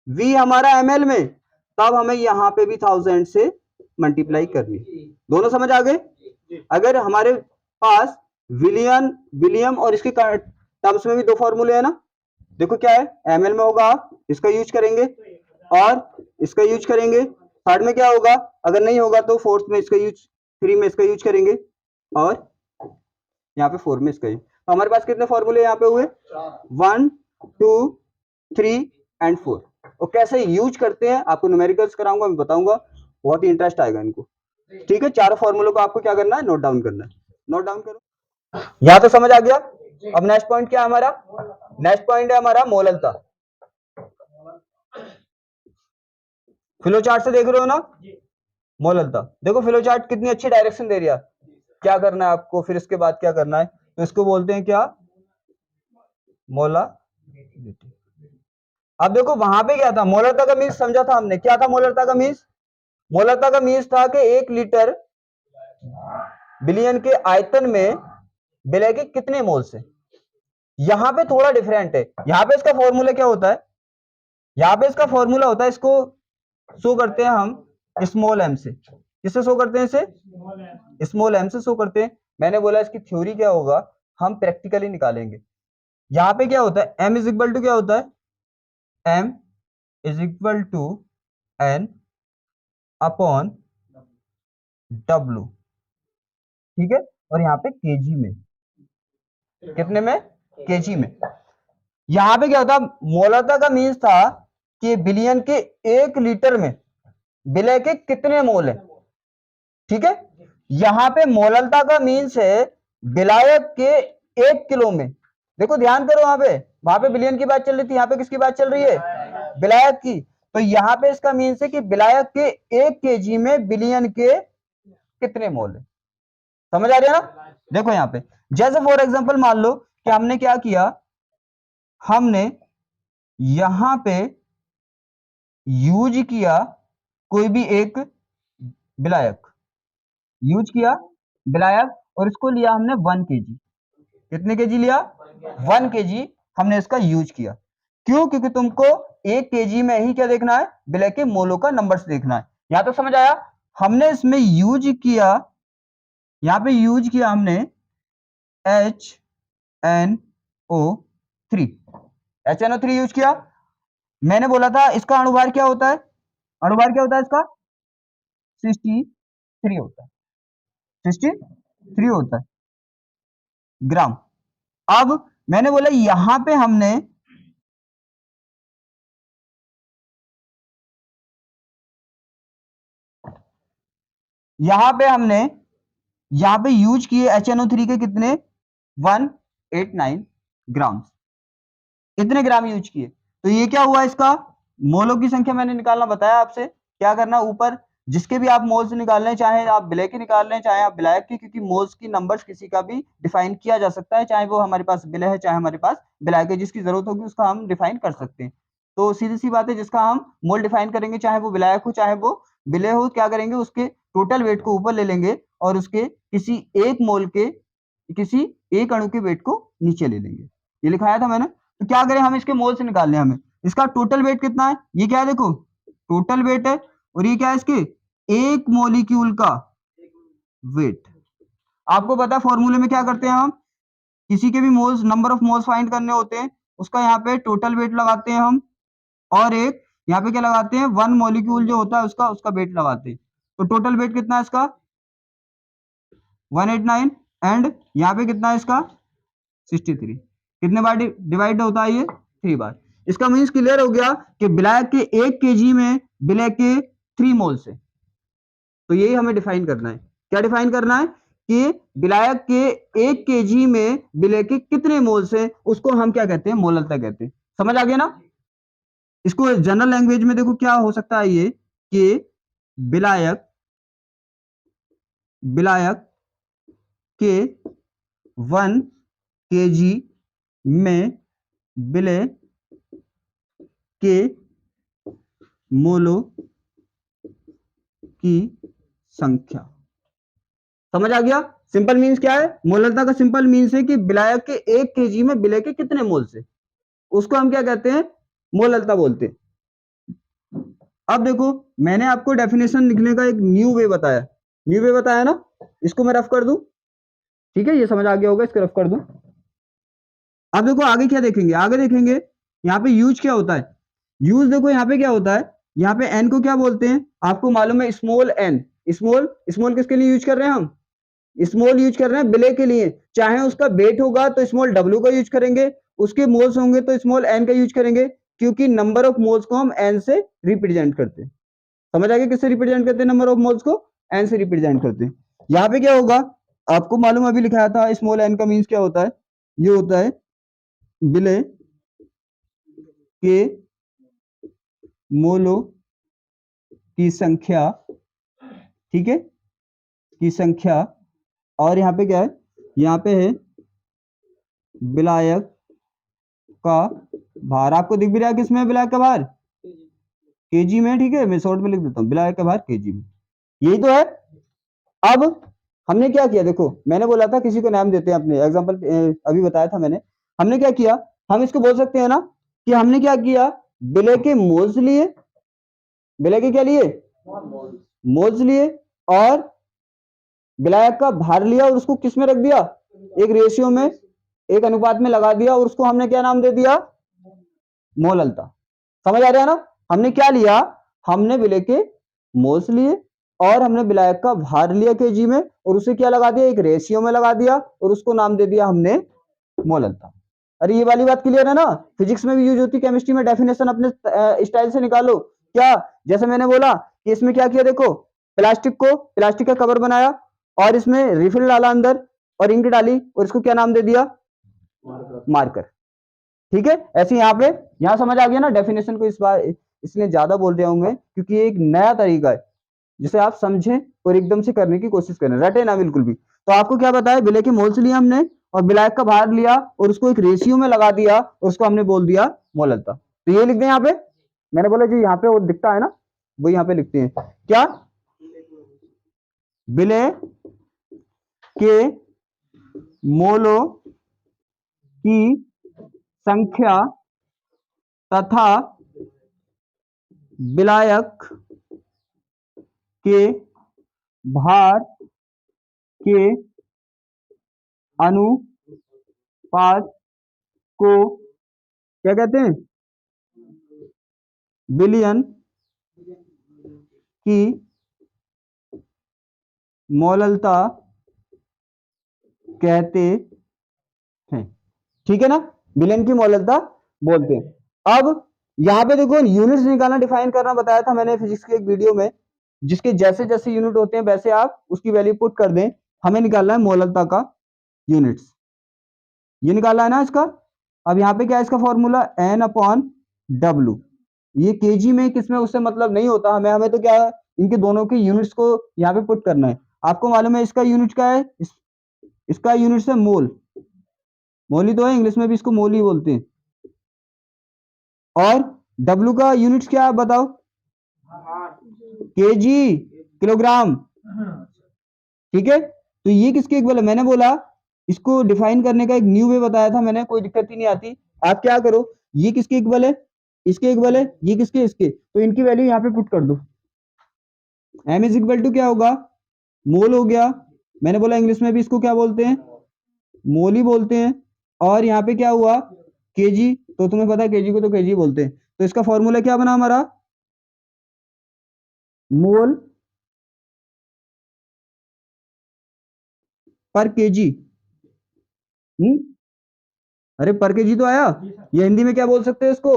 [SPEAKER 1] v हमारा ml में, तब हमें यहाँ पे भी 1000 से मल्टीप्लाई करनी। दोनों समझ आ गए। अगर हमारे पास विलियन विलियम और इसके टर्म्स में भी दो फॉर्मूले है ना, देखो क्या है, ml में होगा इसका यूज करेंगे और इसका यूज करेंगे, थर्ड में क्या होगा, अगर नहीं होगा तो फोर्थ में इसका यूज, 3 में इसका यूज करेंगे और यहाँ पे 4 में इसका यूज। तो हमारे पास कितने फॉर्मूले यहाँ पे हुए, 1 2 3 एंड 4। और कैसे यूज करते हैं आपको न्यूमेरिकल्स कराऊंगा, मैं बताऊंगा, बहुत ही इंटरेस्ट आएगा इनको, ठीक है। चारों फॉर्मूलों को आपको क्या करना है, नोट डाउन करना है, नोट डाउन करो। यहां तो समझ आ गया। अब नेक्स्ट पॉइंट क्या है हमारा, नेक्स्ट पॉइंट है हमारा मोललता। फ्लो चार्ट से देख रहे हो ना, मोललता देखो, फ्लो चार्ट कितनी अच्छी डायरेक्शन दे रही है। क्या करना है आपको, फिर इसके बाद क्या करना है, तो इसको बोलते हैं क्या, मोला। अब देखो वहां पे क्या था, मोलरता का मीन्स समझा था हमने, क्या था मोलरता का मीन्स, मोलरता का मीन्स था कि 1 लीटर बिलियन के आयतन में विलय के कितने मोल से। यहां पे थोड़ा डिफरेंट है, यहां पे इसका फॉर्मूला क्या होता है, यहां पे इसका फॉर्मूला होता है, इसको शो करते हैं हम स्मॉल एम से। किससे शो करते हैं इसे, स्मॉल एम से शो करते हैं। मैंने बोला इसकी थ्योरी क्या होगा, हम प्रैक्टिकली निकालेंगे। यहां पे क्या होता है, m इज इक्वल टू क्या होता है, m is equal to n upon W, ठीक है। और यहाँ पे केजी में, कितने में, केजी में। यहां पे क्या होता, मोलरता का मीन्स था कि बिलियन के 1 लीटर में विलय के कितने मोल है, ठीक है। यहां पे मोलरता का मीन्स है विलायक के 1 किलो में। देखो ध्यान करो, वहां पे बिलियन की बात चल रही थी, यहाँ पे किसकी बात चल रही है, विलायक की। तो यहाँ पे इसका मीन्स है कि विलायक के 1 केजी में बिलियन के कितने मोल है। समझ आ रही है ना। देखो यहाँ पे जैसे फॉर एग्जांपल मान लो कि हमने क्या किया, हमने यहां पे यूज किया कोई भी एक विलायक, यूज किया विलायक, और इसको लिया हमने 1 केजी। कितने केजी लिया, 1 केजी हमने इसका यूज किया। क्यों, क्योंकि तुमको 1 केजी में ही क्या देखना है, विलय के मोलों का नंबर्स देखना है। यहां तो समझ आया। हमने इसमें यूज किया, यहां पे यूज किया हमने HNO3, HNO3 यूज किया। मैंने बोला था इसका अणुभार क्या होता है, अणुभार क्या होता है इसका, 63 होता है, 63 होता है ग्राम। अब मैंने बोला यहां पे हमने यहां पे यूज किए HNO3 के कितने, 189 ग्राम, इतने ग्राम यूज किए। तो ये क्या हुआ, इसका मोलों की संख्या मैंने निकालना बताया आपसे। क्या करना, ऊपर जिसके भी आप मोल्स निकाल लें, चाहे आप विलय के निकाल लें चाहे आप विलायक के, क्योंकि मोल्स की नंबर्स किसी का भी डिफाइन किया जा सकता है, चाहे वो हमारे पास विलय है चाहे हमारे पास विलायक है, जिसकी जरूरत होगी उसका हम डिफाइन कर सकते हैं। तो सीधी सी बात है, जिसका हम मोल डिफाइन करेंगे, चाहे वो विलायक हो चाहे वो विलेय हो, क्या करेंगे, उसके टोटल वेट को ऊपर ले लेंगे और उसके किसी एक मोल के, किसी एक अणु के वेट को नीचे ले लेंगे। ये लिखाया था मैंने। तो क्या करें, हम इसके मोल से निकालने, हमें इसका टोटल वेट कितना है, ये क्या है, देखो टोटल वेट है, और ये क्या है, इसके एक मॉलिक्यूल का वेट। आपको पता है फॉर्मूले में क्या करते हैं हम, किसी के भी moles, number of moles find करने होते हैं, उसका यहाँ पे टोटल वेट लगाते हैं हम, और एक यहाँ पे क्या लगाते हैं, वन मॉलिक्यूल जो होता है उसका उसका वेट लगाते हैं। तो टोटल वेट कितना है इसका 189, एंड यहाँ पे कितना है इसका 63। कितने बार डिवाइड होता है, ये 3 बार। इसका मीन्स क्लियर हो गया कि विलायक के 1 केजी में विलय के 3 मोल्स है। तो यही हमें डिफाइन करना है, क्या डिफाइन करना है कि विलायक के 1 केजी में विलय के कितने मोल्स हैं, उसको हम क्या कहते हैं, मोललता कहते हैं। समझ आ गया ना। इसको जनरल लैंग्वेज में देखो क्या हो सकता है, ये कि विलायक विलायक के 1 केजी में विलय के मोलों की संख्या। समझ आ गया। सिंपल मीन्स क्या है, मोललता का सिंपल मीन्स है कि विलायक के 1 केजी में विलय के कितने मोल्स है, उसको हम क्या कहते हैं, मोललता बोलते हैं। अब देखो, मैंने आपको डेफिनेशन लिखने का एक न्यू वे बताया, न्यू वे बताया ना, इसको मैं रफ कर दूं, ठीक है, ये समझ आ गया होगा, इसको रफ कर दूं। अब देखो आगे क्या देखेंगे, आगे देखेंगे यहाँ पे यूज क्या होता है। यूज देखो यहाँ पे क्या होता है, यहाँ पे एन को क्या बोलते हैं, आपको मालूम है, स्मॉल एन। स्मॉल स्मॉल किसके लिए यूज कर रहे हैं हम, स्मॉल यूज कर रहे हैं विलय के लिए। चाहे उसका वेट होगा तो स्मॉल डब्ल्यू का यूज करेंगे, उसके मोल्स होंगे तो स्मॉल एन का यूज करेंगे, क्योंकि नंबर ऑफ मोल्स को हम एन से रिप्रेजेंट करते हैं। समझ आ गया, किससे रिप्रेजेंट करते हैं, नंबर ऑफ मोल्स को एन से रिप्रेजेंट करते हैं। यहाँ पे क्या होगा, आपको मालूम अभी लिखाया था, स्मॉल एन का मीन्स क्या होता है, ये होता है विलय के मोलों की संख्या, ठीक है, की संख्या। और यहाँ पे क्या है, यहाँ पे है विलायक का भार। आपको दिख भी रहा है किसमें विलायक का भार, केजी में, ठीक है, मैं शॉर्ट में लिख देता हूँ, विलायक का भार केजी में, यही तो है। अब हमने क्या किया, देखो मैंने बोला था किसी को नाम देते हैं अपने, एग्जांपल अभी बताया था मैंने, हमने क्या किया, हम इसको बोल सकते हैं ना कि हमने क्या किया, विलय के मोल्स लिए, विलय के क्या लिए, मोल्स लिए, और विलायक का भार लिया और उसको किस में रख दिया, एक रेशियो में, एक अनुपात में लगा दिया, और उसको हमने क्या नाम दे दिया, मोललता। समझ आ रहा है ना। हमने क्या लिया, हमने विलय के मोल्स लिए और हमने विलायक का भार लिया केजी में, और उसे क्या लगा दिया, एक रेशियो में लगा दिया, और उसको नाम दे दिया हमने मोललता। अरे ये वाली बात क्लियर है ना। फिजिक्स में भी यूज होती है, केमिस्ट्री में डेफिनेशन अपने स्टाइल से निकालो। क्या, जैसे मैंने बोला कि इसमें क्या किया, देखो प्लास्टिक का कवर बनाया और इसमें रिफिल डाला अंदर और इंक डाली, और इसको क्या नाम दे दिया, मार्कर। ठीक है, ऐसे यहाँ पे, यहाँ समझ आ गया ना डेफिनेशन को। इस बार इसलिए ज्यादा बोल रहा हूं मैं, क्योंकि ये एक नया तरीका है जिसे आप समझें और एकदम से करने की कोशिश करें, रटे ना बिल्कुल भी। तो आपको क्या बताया, विलय के मोल्स लिया हमने और विलायक का भार लिया और उसको एक रेशियो में लगा दिया, और उसको हमने बोल दिया मोललता। तो ये लिख दें यहाँ पे, मैंने बोला जो यहाँ पे वो दिखता है ना, वो यहाँ पे लिखते हैं क्या, विलय के मोलों की संख्या तथा विलायक के भार के अनुपात को क्या कहते हैं, विलयन की मोललता कहते हैं। ठीक है ना, विलयन की मोललता बोलते हैं। अब यहाँ पे देखो, यूनिट्स निकालना, डिफाइन करना बताया था मैंने फिजिक्स के एक वीडियो में, जिसके जैसे जैसे यूनिट होते हैं वैसे आप उसकी वैल्यू पुट कर दें। हमें निकालना है मोललता का यूनिट्स, ये निकालना है ना इसका। अब यहाँ पे क्या है इसका फॉर्मूला, N/W। ये केजी में किसमें उससे मतलब नहीं होता, हमें तो क्या है, इनके दोनों के यूनिट्स को यहाँ पे पुट करना है। आपको मालूम है इसका यूनिट क्या है, इसका यूनिट है मोल, मोल ही तो है, इंग्लिश में भी इसको मोल ही बोलते हैं। और डब्लू का यूनिट क्या है बताओ? KG, kilogram. ठीक है, तो ये किसके इक्वल है? मैंने बोला इसको डिफाइन करने का एक न्यू वे बताया था मैंने, कोई दिक्कत ही नहीं आती। आप क्या करो, ये किसके इक्वल है? इसके इक्वल है। ये किसके? इसके। तो इनकी वैल्यू यहाँ पे पुट कर दो। एम इज इक्वल टू क्या होगा? मोल हो गया। मैंने बोला इंग्लिश में भी इसको क्या बोलते हैं? मोल ही बोलते हैं। और यहाँ पे क्या हुआ? केजी, तो तुम्हें पता है केजी को तो केजी बोलते हैं। तो इसका फॉर्मूला क्या बना हमारा? मोल पर केजी। अरे पर केजी तो आया। ये हिंदी में क्या बोल सकते हैं इसको?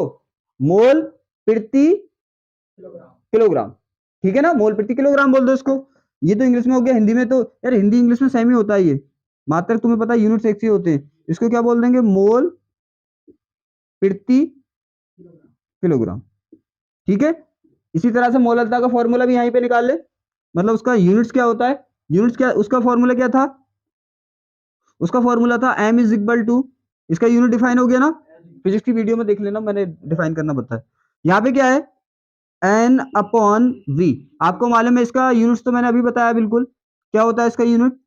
[SPEAKER 1] मोल प्रति किलोग्राम। ठीक है ना, मोल प्रति किलोग्राम बोल दो इसको। ये तो इंग्लिश में हो गया। हिंदी में तो यार हिंदी इंग्लिश में सेम ही होता है ये, मात्र तुम्हें पता है यूनिट्स एक से होते हैं। इसको क्या बोल देंगे? मोल प्रति किलोग्राम। ठीक है, इसी तरह से मोलरता का फॉर्मूला भी यहीं पे निकाल ले। मतलब उसका यूनिट्स क्या होता है? यूनिट्स क्या, उसका फॉर्मूला क्या था? उसका फॉर्मूला था एम इज इक्वल टू, इसका यूनिट डिफाइन हो गया ना, फिजिक्स की वीडियो में देख लेना, मैंने डिफाइन करना बताया। यहाँ पे क्या है? N upon V. आपको मालूम है इसका यूनिट्स, तो मैंने अभी बताया बिल्कुल। क्या होता है इसका यूनिट?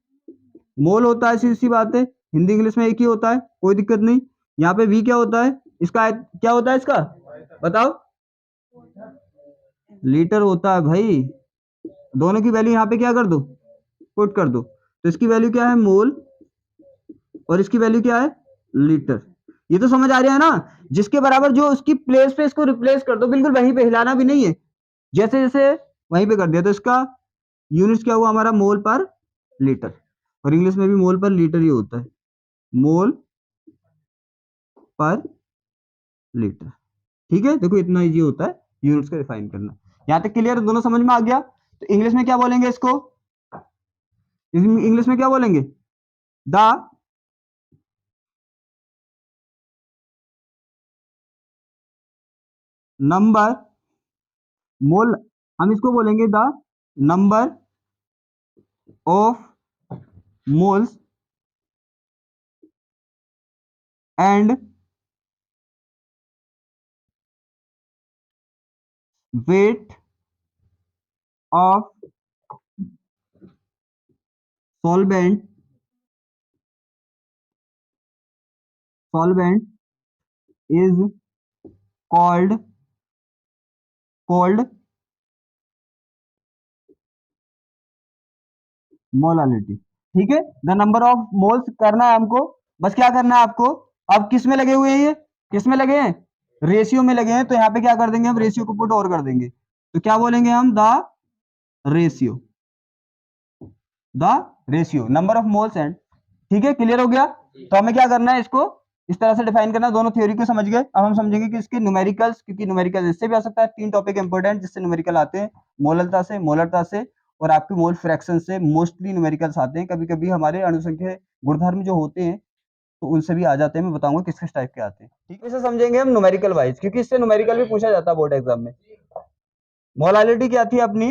[SPEAKER 1] मोल होता है, सीधी सी बात है। हिंदी इंग्लिश में एक ही होता है, कोई दिक्कत नहीं। यहाँ पे वी क्या होता है इसका? क्या होता है इसका बताओ? लीटर होता है भाई। दोनों की वैल्यू यहाँ पे क्या कर दो? पुट कर दो। तो इसकी वैल्यू क्या है? मोल। और इसकी वैल्यू क्या है? लीटर। ये तो समझ आ रहा है ना? जिसके बराबर जो उसकी प्लेस पे इसको रिप्लेस कर दो, बिल्कुल वहीं पे, हिलाना भी नहीं है, जैसे जैसे वहीं पे कर दिया। तो इसका यूनिट क्या हुआ हमारा? मोल पर लीटर। और इंग्लिश में भी मोल पर लीटर ही होता है, मोल पर लीटर। ठीक है, देखो इतना इजी होता है यूनिट्स को डिफाइन करना। यहां तक क्लियर? दोनों समझ में आ गया? तो इंग्लिश में क्या बोलेंगे इसको? इंग्लिश में क्या बोलेंगे? द नंबर मोल, हम इसको बोलेंगे the number of moles and weight of solvent, solvent is called molality. ठीक है, द नंबर ऑफ मोल्स करना है हमको, बस क्या करना है आपको? अब किस में लगे हुए हैं? ये किस में लगे हैं? रेशियो में लगे हैं। तो यहाँ पे क्या कर देंगे हम? रेशियो को पुट और कर देंगे। तो क्या बोलेंगे हम? The ratio, the ratio number of moles and. ठीक है, क्लियर हो गया? तो हमें क्या करना है? इसको इस तरह से डिफाइन करना। दोनों थ्योरी को समझ गए। अब हम समझेंगे कि इसके न्यूमेरिकल्स, क्योंकि न्यूमेरिकल इससे भी आ सकता है। तीन टॉपिक इंपॉर्टेंट जिससे न्यूमेरिकल आते हैं, मोलरता से और आपके मोल फ्रैक्शन से मोस्टली न्यूमेरिकल्स आते हैं। कभी कभी हमारे अणुसंख्या गुणधर्म जो होते हैं तो उनसे भी आ जाते हैं। मैं बताऊंगा किस किस टाइप के आते हैं। ठीक है, इसे समझेंगे हम न्यूमेरिकल वाइज, क्योंकि इससे न्यूमेरिकल भी पूछा जाता है बोर्ड एग्जाम में। मोलालिटी क्या थी अपनी?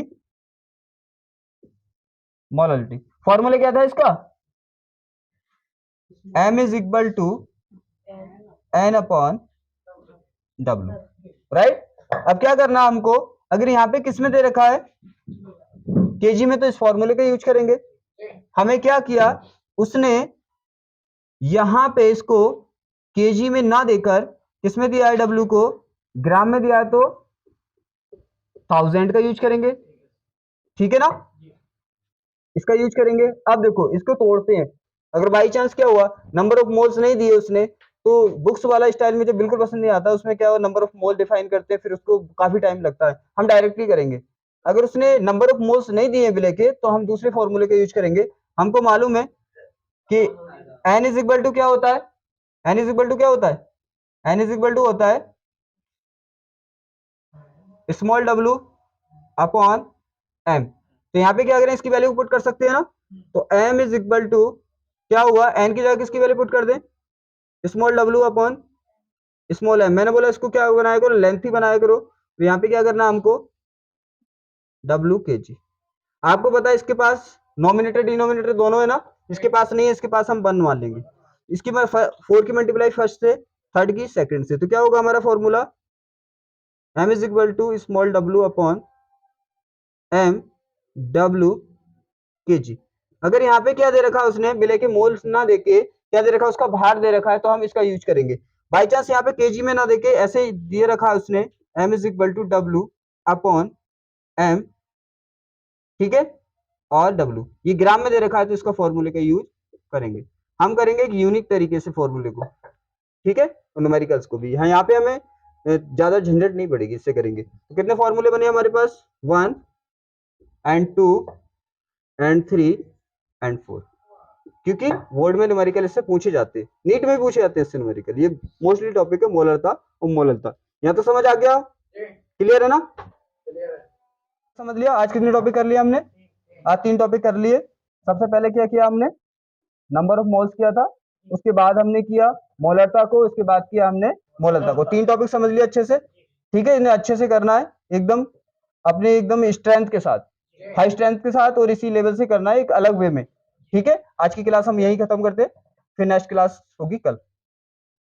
[SPEAKER 1] मोलालिटी फॉर्मूला क्या था इसका? m is equal to n upon w। Right, अब क्या करना है हमको? अगर यहाँ पे किस में दे रखा है? केजी में, तो इस फॉर्मूले का यूज करेंगे। हमें क्या किया उसने? यहां पे इसको केजी में ना देकर किस में दिया है? डब्ल्यू को ग्राम में दिया है, तो 1000 का यूज करेंगे। ठीक है ना, इसका यूज करेंगे। अब देखो इसको तोड़ते हैं। अगर बाई चांस क्या हुआ, नंबर ऑफ मोल्स नहीं दिए उसने, तो बुक्स वाला स्टाइल मुझे बिल्कुल पसंद नहीं आता। उसमें क्या हुआ, नंबर ऑफ मोल डिफाइन करते हैं, फिर उसको काफी टाइम लगता है। हम डायरेक्टली करेंगे। अगर उसने नंबर ऑफ मोल्स नहीं दिए बिले के, तो हम दूसरे फॉर्मूले का यूज करेंगे। हमको मालूम है कि एन इज इक्वल टू क्या होता है? एन इज इक्वल टू क्या होता है? एन इज इक्वल टू होता है स्मॉल डब्ल्यू अपॉन एम। तो यहाँ पे क्या करें? इसकी वैल्यू पुट कर सकते हैं ना। तो एम इज इक्वल टू क्या हुआ? एन की जगह किसकी वैल्यू पुट कर दें? Small W upon small M. मैंने बोला इसको क्या बनाया करो? लेंथी बनाया करो। तो यहाँ पे क्या करना है हमको? डब्ल्यू के जी। आपको पता है इसके पास नॉमिनेटर डिनोमिनेटर दोनों है ना, इसके पास नहीं है, इसके पास हम 1 मान लेंगे। इसकी 4 की मल्टीप्लाई फर्स्ट से, थर्ड की सेकंड से, तो क्या होगा हमारा formula? m is equal to small w upon m w के जी। अगर यहाँ पे क्या दे रखा है उसने, मिले के मोल्स ना देके क्या दे रखा है, उसका भार दे रखा है, तो हम इसका यूज करेंगे। बाई चांस यहाँ पे केजी में ना देके ऐसे ही दे रखा है उसने, m is equal to w upon m, ठीक है, और w ये ग्राम में दे रखा है, तो इसका फॉर्मूले का यूज करेंगे। हम करेंगे एक यूनिक तरीके से फॉर्मूले को, ठीक है, और न्यूमेरिकल्स को भी। यहाँ पे हमें ज्यादा झंझट नहीं पड़ेगी, इससे करेंगे। तो कितने फॉर्मूले बने हमारे पास, 1 एंड 2 एंड 3 एंड 4, क्योंकि बोर्ड में न्यूमेरिकल इससे पूछे जाते हैं, नीट में पूछे जाते हैं इससे न्यूमेरिकल। ये मोस्टली टॉपिक है मोलरता और मोलरता। यहाँ तो समझ आ गया, क्लियर है ना, समझ लिया। आज कितने टॉपिक कर लिए हमने, आज 3 टॉपिक कर लिए। सबसे पहले क्या किया हमने, नंबर ऑफ मोल्स किया था, उसके बाद हमने किया मोलरता को, उसके बाद किया हमने मोलरता को। 3 टॉपिक समझ लिया अच्छे से, ठीक है। इन्हें अच्छे से करना है एकदम, अपने एकदम स्ट्रेंथ के साथ, हाई स्ट्रेंथ के साथ, और इसी लेवल से करना है एक अलग वे में, ठीक है। आज की क्लास हम यही खत्म करते हैं, फिर नेक्स्ट क्लास होगी कल।